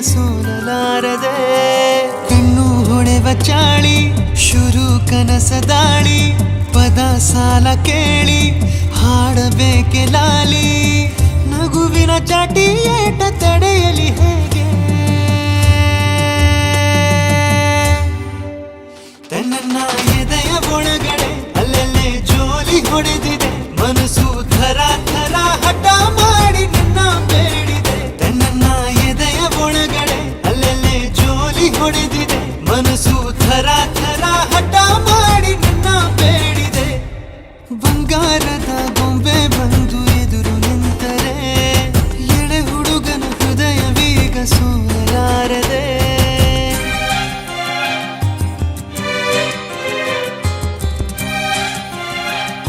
ಸೋಲಲಾರದೆ ಕಣ್ಣು ಹೊಡೆವ ಚಾಳಿ ಶುರು ಕನಸದಾಳಿ ಪದ ಸಾಲ ಕೇಳಿ ಹಾಡಬೇಕೆ ಲಾಲಿ ನಗುವಿನ ಚಾಟಿ ಏಟ ತಡೆಯಲಿ ಹೇಗೆ ತನ್ನ ಎದೆಯ ಒಳಗಡೆ ಅಲ್ಲೆಲ್ಲೇ ಜೋಲಿ ಹೊಡೆದಿದೆ ಮನಸ್ಸು ಥರ ಥರ ಹಠ ಮಾಡಿ ನಿನ್ನ ಬೇಡಿದೆ ತನ್ನ ಎದೆಯ ಒಳಗಡೆ ಅಲ್ಲೆಲ್ಲೇ ಜೋಲಿ ಹೊಡೆದಿದೆ ಮನಸ್ಸು ಥರ ಥರ ಹಠ ಮಾಡಿ ನಿನ್ನ ಬೇಡಿದೆ ಬಂಗಾರ